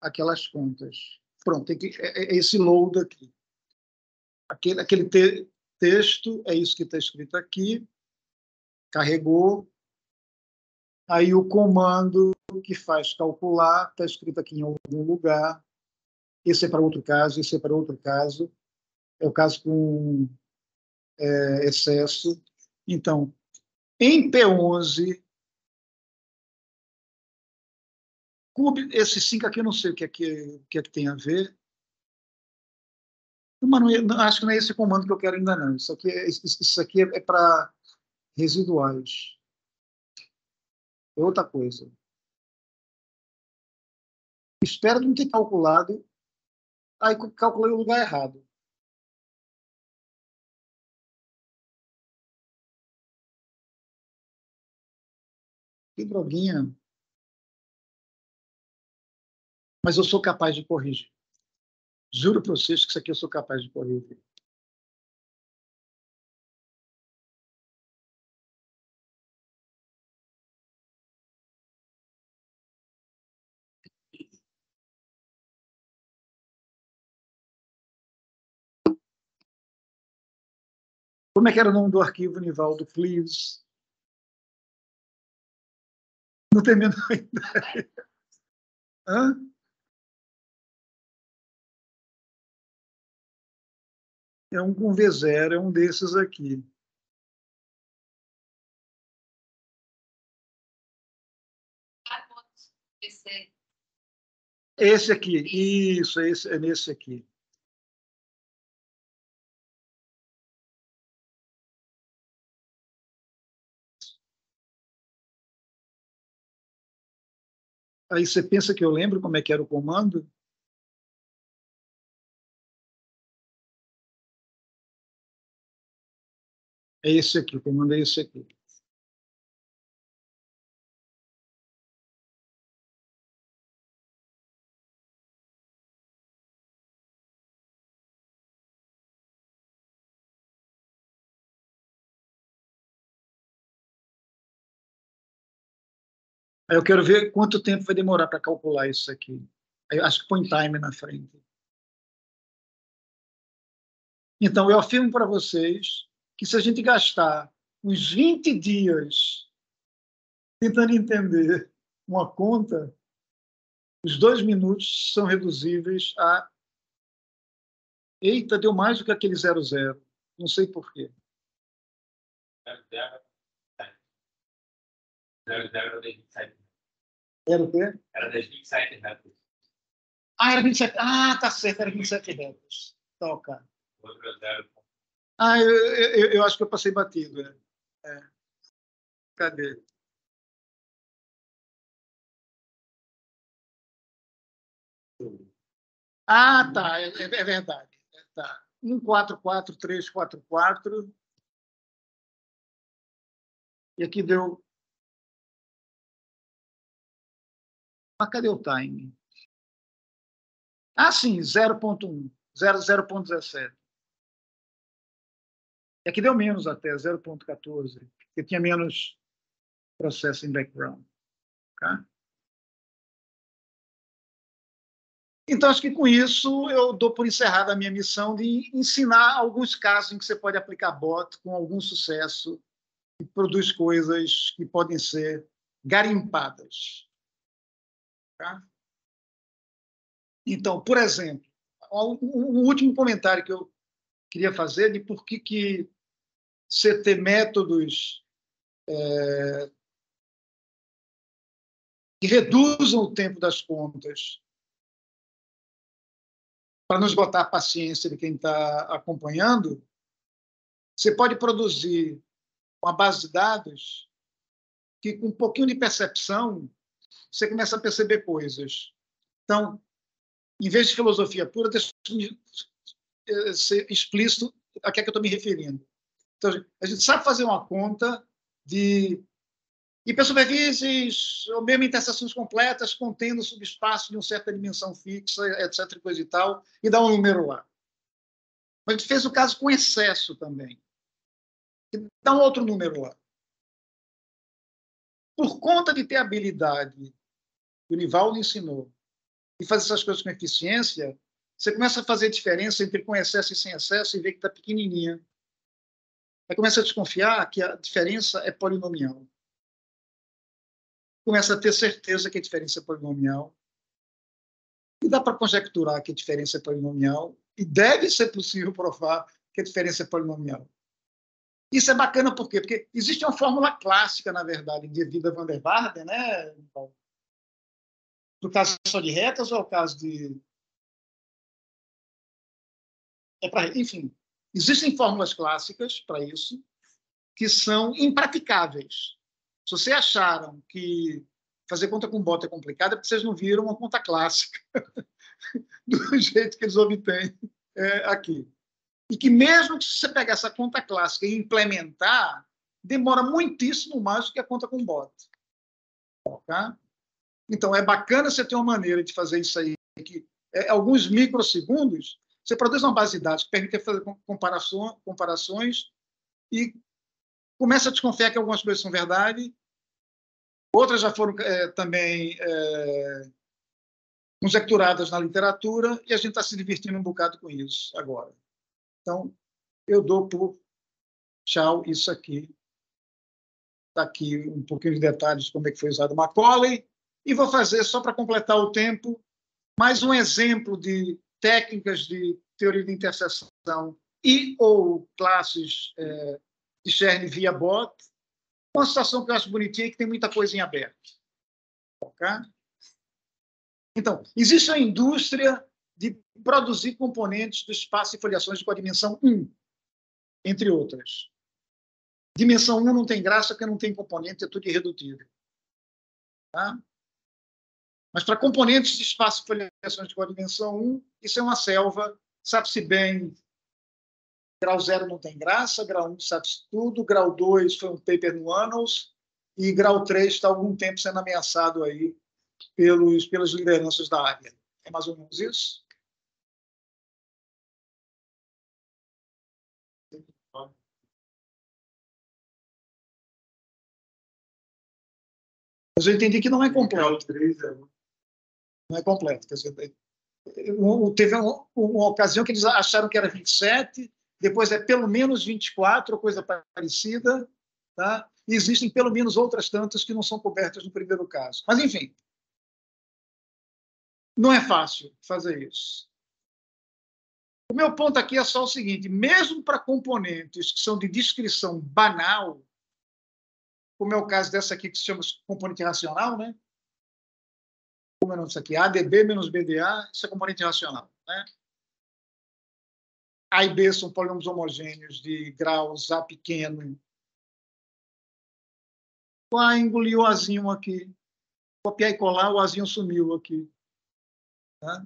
aquelas contas. Pronto, é esse load aqui. Aquele texto, é isso que está escrito aqui, carregou, aí o comando que faz calcular está escrito aqui em algum lugar, esse é para outro caso, esse é para outro caso, é o caso com excesso. Então, em P11, esse 5 aqui eu não sei o que é que tem a ver, mas acho que não é esse comando que eu quero ainda não. Isso aqui é para residuais. É outra coisa. Espero não ter calculado. Aí calculei o lugar errado. Que droguinha. Mas eu sou capaz de corrigir. Juro para vocês que isso aqui eu sou capaz de corrigir. Como é que era o nome do arquivo, Nivaldo? Please. Não tem a menor ideia. Hã? É um com V0, é um desses aqui. Esse aqui, isso, é nesse aqui. Aí você pensa que eu lembro como é que era o comando? É esse aqui, o comando é esse aqui. Aí eu quero ver quanto tempo vai demorar para calcular isso aqui. Aí eu acho que põe time na frente. Então, eu afirmo para vocês que se a gente gastar uns 20 dias tentando entender uma conta, os 2 minutos são reduzíveis a... Eita, deu mais do que aquele 00. Não sei por quê. Era o quê? Era das 27 metros. Ah, era 27. Ah, tá certo, era 27 metros. Toca. Outro 0. Ah, eu acho que eu passei batido. Cadê? Ah, tá, é verdade. Tá. 144344. E aqui deu... Mas cadê o time? Ah, sim, 0.1, 0.17. E aqui deu menos até, 0.14, porque tinha menos processo em background. Tá? Então, acho que com isso eu dou por encerrada a minha missão de ensinar alguns casos em que você pode aplicar bot com algum sucesso e produz coisas que podem ser garimpadas. Tá? Então, por exemplo, um último comentário que eu queria fazer de por que você ter métodos que reduzam o tempo das contas para nos botar a paciência de quem está acompanhando, você pode produzir uma base de dados que, com um pouquinho de percepção, você começa a perceber coisas. Então, em vez de filosofia pura, deixa eu ser explícito a que é que eu estou me referindo. Então, a gente sabe fazer uma conta de hipersuperfícies ou mesmo interseções completas contendo subespaço de uma certa dimensão fixa, etc. Coisa e tal, e dá um número lá. Mas a gente fez o caso com excesso também. E dá um outro número lá. Por conta de ter habilidade, o Nivaldo ensinou, e fazer essas coisas com eficiência, você começa a fazer diferença entre com excesso e sem excesso e vê que está pequenininha. Aí começa a desconfiar que a diferença é polinomial. Começa a ter certeza que a diferença é polinomial. E dá para conjecturar que a diferença é polinomial. E deve ser possível provar que a diferença é polinomial. Isso é bacana por quê? Porque existe uma fórmula clássica, na verdade, de Vida van der Waals, né? No caso só de retas ou é o caso de... Enfim, existem fórmulas clássicas para isso que são impraticáveis. Se vocês acharam que fazer conta com bota é complicado, é porque vocês não viram uma conta clássica do jeito que eles obtêm aqui. E que mesmo que você pegar essa conta clássica e implementar, demora muitíssimo mais do que a conta com bota. Tá? Então, é bacana você ter uma maneira de fazer isso aí, que alguns microsegundos, você produz uma base de dados que permite fazer comparações e começa a desconfiar que algumas coisas são verdade, outras já foram também conjecturadas na literatura, e a gente está se divertindo um bocado com isso agora. Então, eu dou por tchau isso aqui. Está aqui um pouquinho de detalhes de como é que foi usado o Macaulay, e vou fazer, só para completar o tempo, mais um exemplo de técnicas de teoria de interseção e ou classes de Chern via bot, uma situação que eu acho bonitinha e que tem muita coisa em aberto. Okay? Então, existe uma indústria de produzir componentes do espaço e foliações com a dimensão 1, entre outras. Dimensão 1 não tem graça porque não tem componente, é tudo irredutível. Tá? Mas para componentes de espaço e foliações com a dimensão 1, isso é uma selva, sabe-se bem. Grau 0 não tem graça, grau 1 sabe-se tudo, grau 2 foi um paper no Annals, e grau 3 está há algum tempo sendo ameaçado aí pelas lideranças da área. É mais ou menos isso? Mas eu entendi que não é completo. Não é completo. Quer dizer, teve uma ocasião que eles acharam que era 27, depois é pelo menos 24, ou coisa parecida, tá? E existem pelo menos outras tantas que não são cobertas no primeiro caso. Mas, enfim, não é fácil fazer isso. O meu ponto aqui é só o seguinte: mesmo para componentes que são de descrição banal, como é o caso dessa aqui que se chama componente racional, né? Como é o nome disso aqui? ADB menos BDA, isso é componente racional, né? A e B são polínômios homogêneos de graus A pequeno. Engoliu o Azinho aqui. Copiar e colar, o Azinho sumiu aqui. Tá?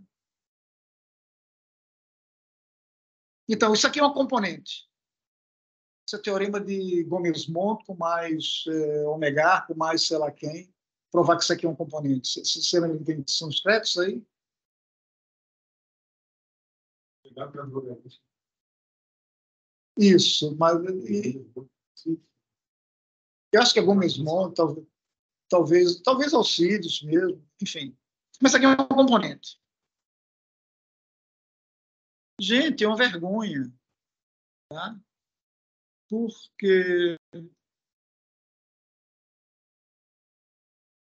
Então, isso aqui é uma componente. Esse é o teorema de Gomes-Montt com mais Omegar, com mais sei lá quem, provar que isso aqui é um componente. Você lembra que são os créditos aí? Isso, mas eu acho que é Gomes-Montt, talvez Alcides mesmo, enfim. Mas isso aqui é um componente. Gente, é uma vergonha. Tá? Porque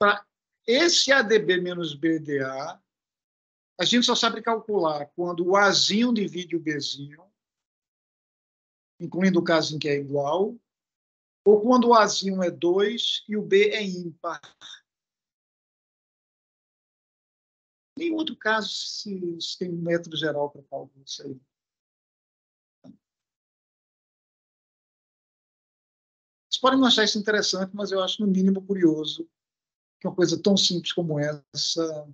para esse ADB menos BDA, a gente só sabe calcular quando o Azinho divide o Bzinho, incluindo o caso em que é igual, ou quando o Azinho é 2 e o B é ímpar. Em outro caso, se tem um método geral para cálculo disso aí. Vocês podem não achar isso interessante, mas eu acho, no mínimo, curioso que uma coisa tão simples como essa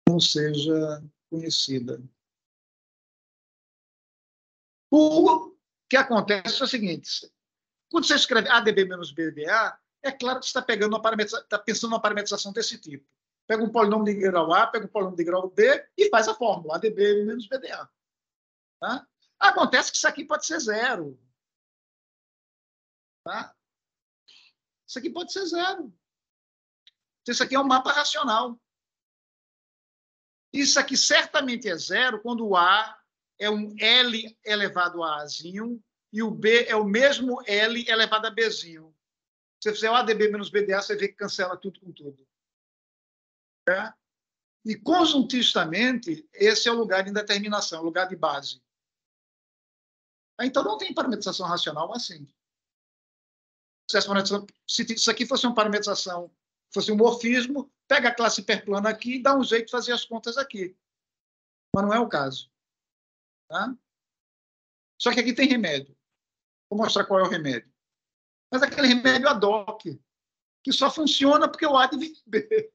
não seja conhecida. O que acontece é o seguinte: quando você escreve ADB menos BDA, é claro que você está pensando numa parametrização desse tipo. Pega um polinômio de grau A, pega um polinômio de grau B e faz a fórmula, ADB menos BDA. Tá? Acontece que isso aqui pode ser zero. Tá? Isso aqui pode ser zero. Isso aqui é um mapa racional. Isso aqui certamente é zero quando o A é um L elevado a Azinho e o B é o mesmo L elevado a Bzinho. Se você fizer o ADB menos BDA, você vê que cancela tudo com tudo. Tá? E, conjuntistamente, esse é o lugar de indeterminação, o lugar de base. Então, não tem parametrização racional assim. Se isso aqui fosse uma parametrização, fosse um morfismo, pega a classe hiperplana aqui e dá um jeito de fazer as contas aqui. Mas não é o caso. Tá? Só que aqui tem remédio. Vou mostrar qual é o remédio. Mas aquele remédio ad hoc, que só funciona porque o A divide B.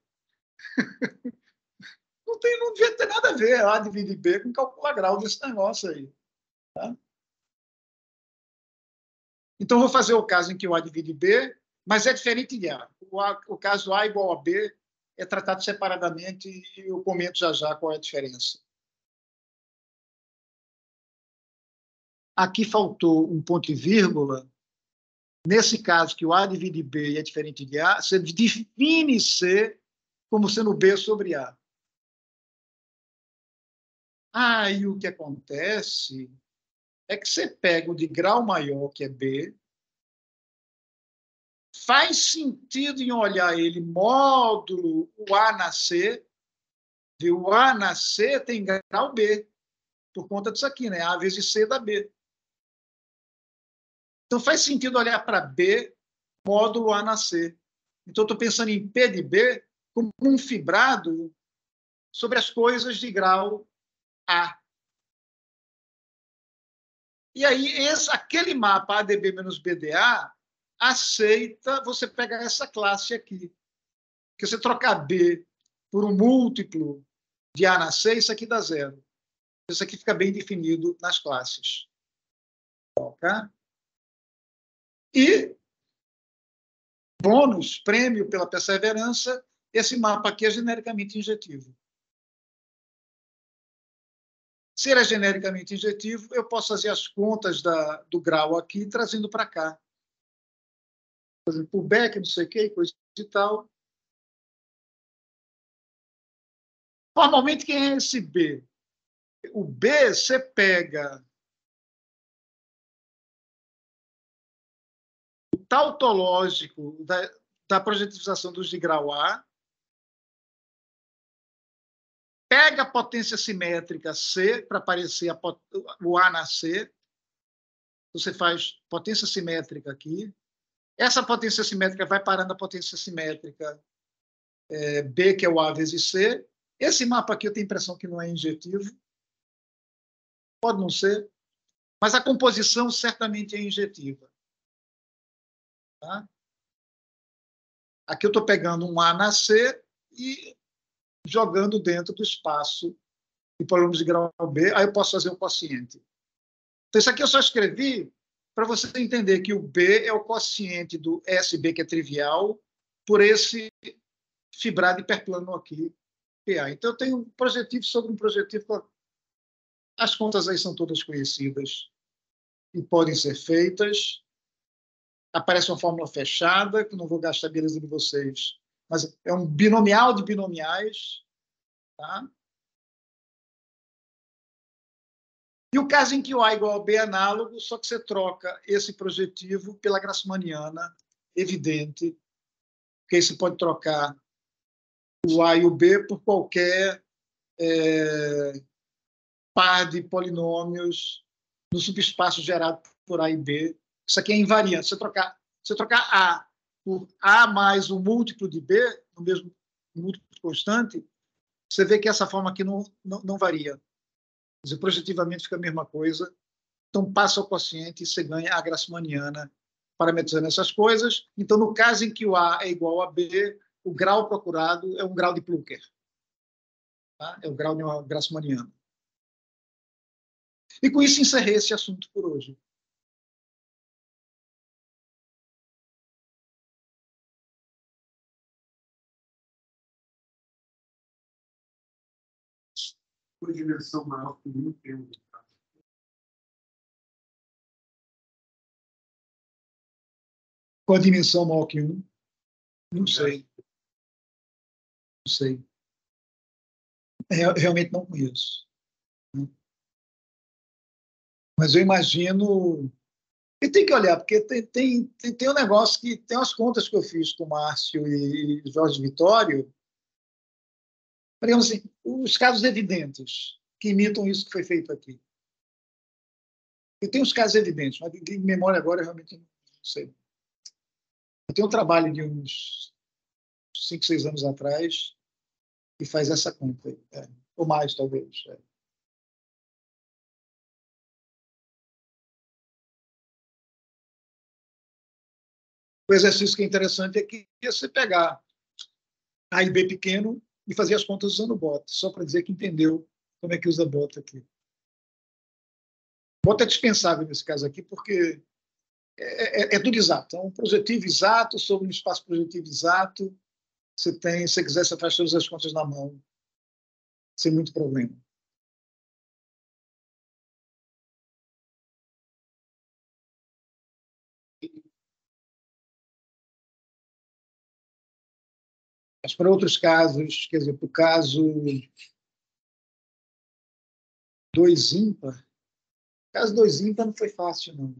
Não devia ter nada a ver A divide B com cálculo grau desse negócio aí. Tá? Então, vou fazer o caso em que o A divide B, mas é diferente de A. O caso A igual a B é tratado separadamente e eu comento já qual é a diferença. Aqui faltou um ponto e vírgula. Nesse caso, que o A divide B e é diferente de A, você define C como sendo B sobre A. Aí o que acontece é que você pega o de grau maior, que é B, faz sentido em olhar ele módulo o A na C, e o A na C tem grau B, por conta disso aqui, né? A vezes C da B. Então, faz sentido olhar para B, módulo A na C. Então, estou pensando em P de B como um fibrado sobre as coisas de grau A. E aí, aquele mapa ADB menos BDA aceita você pegar essa classe aqui. Porque você trocar B por um múltiplo de A na C, isso aqui dá zero. Isso aqui fica bem definido nas classes. Ok? E, bônus, prêmio pela perseverança, esse mapa aqui é genericamente injetivo. Se ele é genericamente injetivo, eu posso fazer as contas do grau aqui, trazendo para cá. Por exemplo, o Beck, não sei o que, coisa e tal. Normalmente, quem é esse B? O B, você pega o tautológico da projetivização dos de grau A, pega a potência simétrica C para aparecer o A na C. Você faz potência simétrica aqui. Essa potência simétrica vai parando a potência simétrica B, que é o A vezes C. Esse mapa aqui eu tenho a impressão que não é injetivo. Pode não ser. Mas a composição certamente é injetiva. Tá? Aqui eu estou pegando um A na C e jogando dentro do espaço de polínomos de grau B. Aí eu posso fazer um quociente. Então, isso aqui eu só escrevi para você entender que o B é o quociente do SB, que é trivial, por esse fibrado hiperplano aqui, PA. Então, eu tenho um projetivo sobre um projetivo. As contas aí são todas conhecidas e podem ser feitas. Aparece uma fórmula fechada, que não vou gastar a beleza de vocês, mas é um binomial de binomiais. Tá? E o caso em que o A igual a B é análogo, só que você troca esse projetivo pela grassmanniana, evidente, porque aí você pode trocar o A e o B por qualquer par de polinômios no subespaço gerado por A e B. Isso aqui é invariante. Você trocar A por A mais um múltiplo de B, no mesmo múltiplo constante, você vê que essa forma aqui não varia. Quer dizer, projetivamente fica a mesma coisa. Então, passa o quociente e você ganha a grassmanniana parametrizando essas coisas. Então, no caso em que o A é igual a B, o grau procurado é um grau de Plunker. Tá? É o grau de uma grassmanniana. E com isso encerrei esse assunto por hoje. Por dimensão maior que 1 tem. Com a dimensão maior que 1? Não sei. Não sei. realmente não conheço. Mas eu imagino... E tem que olhar, porque tem um negócio que... Tem umas contas que eu fiz com o Márcio e Jorge Vitório, digamos assim, os casos evidentes que imitam isso que foi feito aqui. Eu tenho os casos evidentes, mas de memória agora eu realmente não sei. Eu tenho um trabalho de uns 5, 6 anos atrás que faz essa conta, ou mais, talvez. O exercício que é interessante é que você pegar A e B pequeno e fazer as contas usando bot, só para dizer que entendeu como é que usa bot aqui. Bot é dispensável nesse caso aqui, porque é tudo exato. É um projetivo exato sobre um espaço projetivo exato. Se você quiser, você faz todas as contas na mão, sem muito problema. Mas para outros casos, quer dizer, para o caso 2 ímpar, o caso 2 ímpar não foi fácil, não.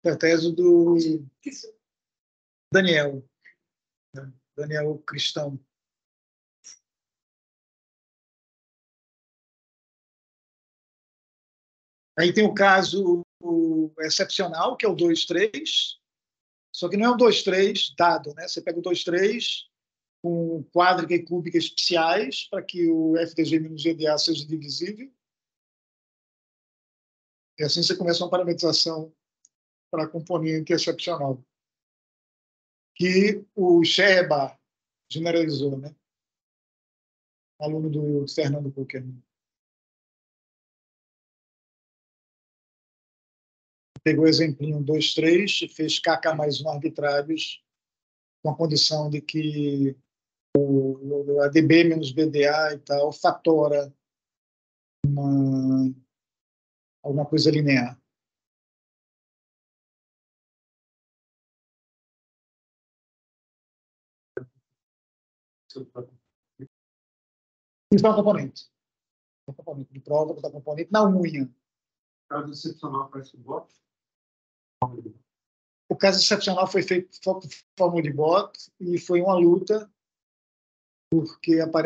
Foi a tese do Daniel, né? Daniel Cristão. Aí tem o caso excepcional, que é o 2,3, só que não é o 2,3 dado, né? Você pega o 2,3 com quádrica e cúbica especiais para que o FDG menos GDA seja divisível. E assim você começa uma parametrização para a componente excepcional, que o Scherba generalizou, né? Aluno do Fernando Kuckerman. Pegou o exemplinho 2,3 e fez KK mais 1 arbitrários com a condição de que o ADB menos BDA e tal fatora alguma coisa linear. Isso é um componente. Um componente de prova, da componente na unha. O caso excepcional parece um bot. O caso excepcional foi feito por fórmula de bot e foi uma luta, porque aparece